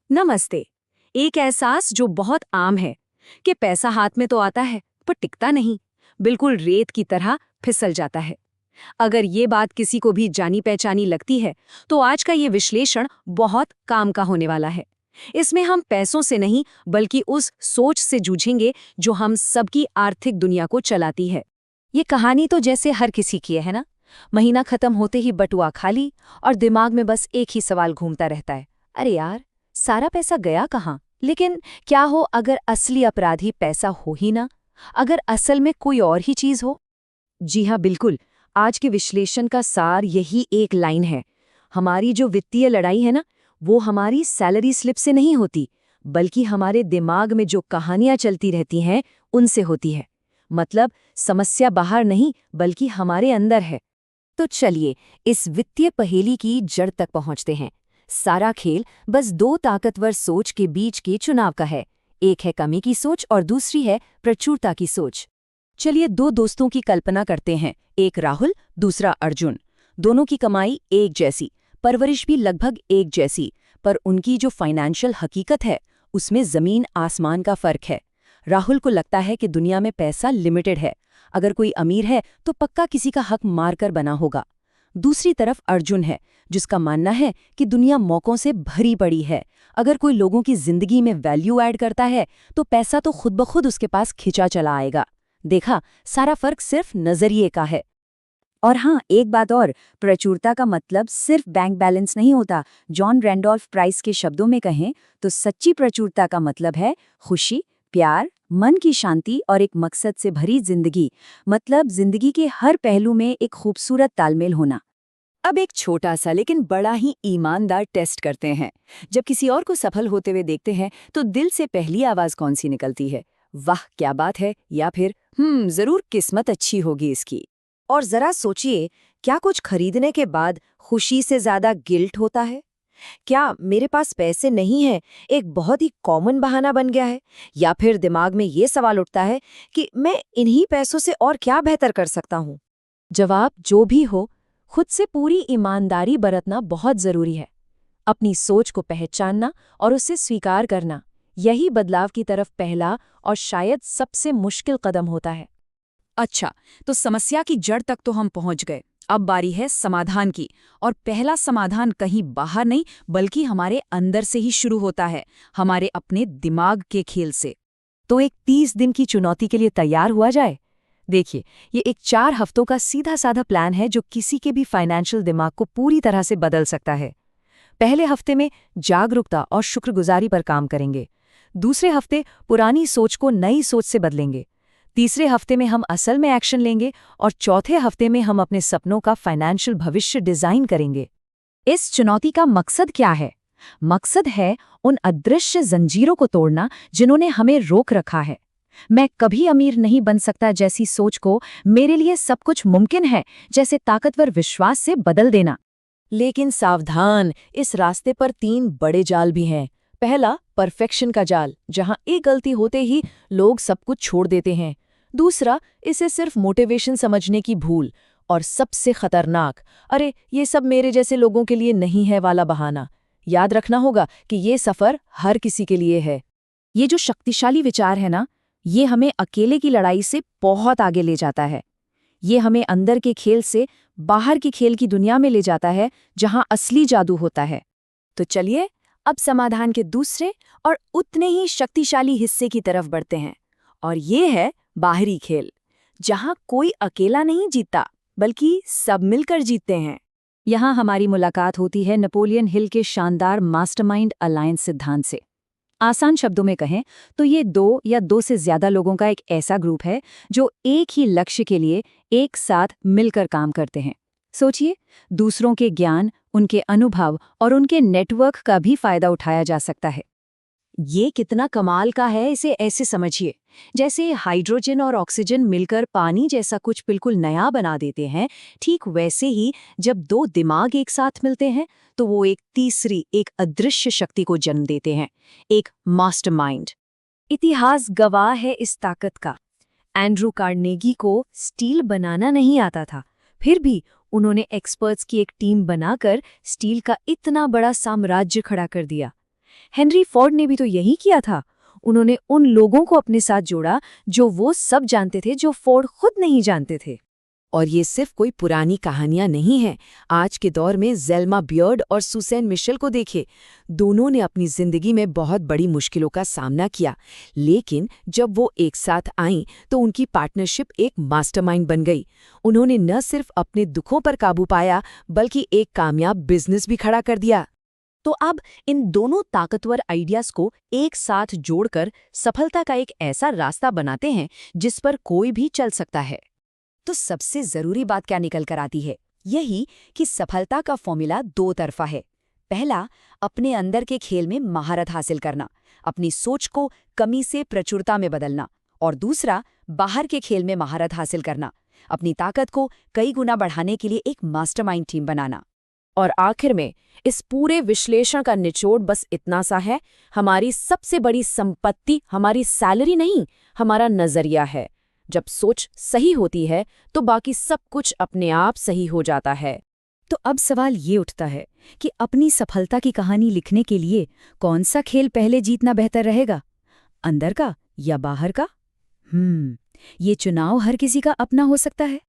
नमस्ते। एक एहसास जो बहुत आम है कि पैसा हाथ में तो आता है पर टिकता नहीं, बिल्कुल रेत की तरह फिसल जाता है। अगर ये बात किसी को भी जानी पहचानी लगती है तो आज का ये विश्लेषण बहुत काम का होने वाला है। इसमें हम पैसों से नहीं बल्कि उस सोच से जूझेंगे जो हम सबकी आर्थिक दुनिया को चलाती है। ये कहानी तो जैसे हर किसी की है ना। महीना खत्म होते ही बटुआ खाली और दिमाग में बस एक ही सवाल घूमता रहता है, अरे यार सारा पैसा गया कहाँ। लेकिन क्या हो अगर असली अपराधी पैसा हो ही ना, अगर असल में कोई और ही चीज हो। जी हाँ, बिल्कुल। आज के विश्लेषण का सार यही एक लाइन है। हमारी जो वित्तीय लड़ाई है ना, वो हमारी सैलरी स्लिप से नहीं होती, बल्कि हमारे दिमाग में जो कहानियां चलती रहती हैं उनसे होती है। मतलब समस्या बाहर नहीं बल्कि हमारे अंदर है। तो चलिए इस वित्तीय पहेली की जड़ तक पहुंचते हैं। सारा खेल बस दो ताकतवर सोच के बीच के चुनाव का है। एक है कमी की सोच और दूसरी है प्रचुरता की सोच। चलिए दो दोस्तों की कल्पना करते हैं, एक राहुल दूसरा अर्जुन। दोनों की कमाई एक जैसी, परवरिश भी लगभग एक जैसी, पर उनकी जो फाइनेंशियल हकीकत है उसमें जमीन आसमान का फर्क है। राहुल को लगता है कि दुनिया में पैसा लिमिटेड है, अगर कोई अमीर है तो पक्का किसी का हक मारकर बना होगा। दूसरी तरफ अर्जुन है, जिसका मानना है कि दुनिया मौकों से भरी पड़ी है, अगर कोई लोगों की जिंदगी में वैल्यू ऐड करता है तो पैसा तो खुद ब खुद उसके पास खिंचा चला आएगा। देखा, सारा फर्क सिर्फ नजरिए का है। और हाँ, एक बात और, प्रचुरता का मतलब सिर्फ बैंक बैलेंस नहीं होता। जॉन रैंडोल्फ प्राइस के शब्दों में कहें तो सच्ची प्रचुरता का मतलब है खुशी, प्यार, मन की शांति और एक मकसद से भरी जिंदगी। मतलब जिंदगी के हर पहलू में एक खूबसूरत तालमेल होना। अब एक छोटा सा लेकिन बड़ा ही ईमानदार टेस्ट करते हैं। जब किसी और को सफल होते हुए देखते हैं तो दिल से पहली आवाज कौन सी निकलती है? वाह क्या बात है, या फिर जरूर किस्मत अच्छी होगी इसकी। और जरा सोचिए, क्या कुछ खरीदने के बाद खुशी से ज्यादा गिल्ट होता है? क्या मेरे पास पैसे नहीं है एक बहुत ही कॉमन बहाना बन गया है? या फिर दिमाग में ये सवाल उठता है कि मैं इन्हीं पैसों से और क्या बेहतर कर सकता हूँ? जवाब जो भी हो, खुद से पूरी ईमानदारी बरतना बहुत जरूरी है। अपनी सोच को पहचानना और उसे स्वीकार करना, यही बदलाव की तरफ पहला और शायद सबसे मुश्किल कदम होता है। अच्छा, तो समस्या की जड़ तक तो हम पहुंच गए। अब बारी है समाधान की। और पहला समाधान कहीं बाहर नहीं बल्कि हमारे अंदर से ही शुरू होता है, हमारे अपने दिमाग के खेल से। तो एक 30 दिन की चुनौती के लिए तैयार हुआ जाए। देखिए, ये एक 4 हफ्तों का सीधा साधा प्लान है जो किसी के भी फाइनेंशियल दिमाग को पूरी तरह से बदल सकता है। पहले हफ्ते में जागरूकता और शुक्रगुजारी पर काम करेंगे। दूसरे हफ्ते पुरानी सोच को नई सोच से बदलेंगे। तीसरे हफ्ते में हम असल में एक्शन लेंगे और चौथे हफ्ते में हम अपने सपनों का फाइनेंशियल भविष्य डिजाइन करेंगे। इस चुनौती का मकसद क्या है? मकसद है उन अदृश्य जंजीरों को तोड़ना जिन्होंने हमें रोक रखा है। मैं कभी अमीर नहीं बन सकता जैसी सोच को मेरे लिए सब कुछ मुमकिन है जैसे ताकतवर विश्वास से बदल देना। लेकिन सावधान, इस रास्ते पर 3 बड़े जाल भी हैं। पहला, परफेक्शन का जाल, जहां एक गलती होते ही लोग सब कुछ छोड़ देते हैं। दूसरा, इसे सिर्फ मोटिवेशन समझने की भूल। और सबसे खतरनाक, अरे ये सब मेरे जैसे लोगों के लिए नहीं है वाला बहाना। याद रखना होगा कि ये सफर हर किसी के लिए है। ये जो शक्तिशाली विचार है ना, ये हमें अकेले की लड़ाई से बहुत आगे ले जाता है। ये हमें अंदर के खेल से बाहर की खेल की दुनिया में ले जाता है, जहां असली जादू होता है। तो चलिए अब समाधान के दूसरे और उतने ही शक्तिशाली हिस्से की तरफ बढ़ते हैं। और ये है बाहरी खेल, जहां कोई अकेला नहीं जीतता बल्कि सब मिलकर जीतते हैं। यहाँ हमारी मुलाकात होती है नेपोलियन हिल के शानदार मास्टरमाइंड अलायंस सिद्धांत से। आसान शब्दों में कहें तो ये 2 या 2 से ज्यादा लोगों का एक ऐसा ग्रुप है जो एक ही लक्ष्य के लिए एक साथ मिलकर काम करते हैं। सोचिए, दूसरों के ज्ञान, उनके अनुभव और उनके नेटवर्क का भी फायदा उठाया जा सकता है। ये कितना कमाल का है, इसे ऐसे समझिए जैसे हाइड्रोजन और ऑक्सीजन मिलकर पानी जैसा कुछ बिल्कुल नया बना देते हैं। ठीक वैसे ही जब 2 दिमाग एक साथ मिलते हैं तो वो एक तीसरी, एक अदृश्य शक्ति को जन्म देते हैं, एक मास्टरमाइंड। इतिहास गवाह है इस ताकत का। एंड्रू कार्नेगी को स्टील बनाना नहीं आता था, फिर भी उन्होंने एक्सपर्ट्स की एक टीम बनाकर स्टील का इतना बड़ा साम्राज्य खड़ा कर दिया। हेनरी फोर्ड ने भी तो यही किया था। उन्होंने उन लोगों को अपने साथ जोड़ा जो वो सब जानते थे जो फोर्ड खुद नहीं जानते थे। और ये सिर्फ कोई पुरानी कहानियां नहीं हैं। आज के दौर में जेल्मा बियर्ड और सुसैन मिशेल को देखे। दोनों ने अपनी जिंदगी में बहुत बड़ी मुश्किलों का सामना किया, लेकिन जब वो एक साथ आईं तो उनकी पार्टनरशिप एक मास्टरमाइंड बन गई। उन्होंने न सिर्फ अपने दुखों पर काबू पाया, बल्कि एक कामयाब बिजनेस भी खड़ा कर दिया। तो अब इन दोनों ताकतवर आइडियाज को एक साथ जोड़कर सफलता का एक ऐसा रास्ता बनाते हैं जिस पर कोई भी चल सकता है। तो सबसे जरूरी बात क्या निकल कर आती है? यही कि सफलता का फॉर्मूला दो तरफा है। पहला, अपने अंदर के खेल में महारत हासिल करना, अपनी सोच को कमी से प्रचुरता में बदलना। और दूसरा, बाहर के खेल में महारत हासिल करना, अपनी ताकत को कई गुना बढ़ाने के लिए एक मास्टरमाइंड टीम बनाना। और आखिर में इस पूरे विश्लेषण का निचोड़ बस इतना सा है, हमारी सबसे बड़ी संपत्ति हमारी सैलरी नहीं, हमारा नजरिया है। जब सोच सही होती है तो बाकी सब कुछ अपने आप सही हो जाता है। तो अब सवाल ये उठता है कि अपनी सफलता की कहानी लिखने के लिए कौन सा खेल पहले जीतना बेहतर रहेगा, अंदर का या बाहर का? ये चुनाव हर किसी का अपना हो सकता है।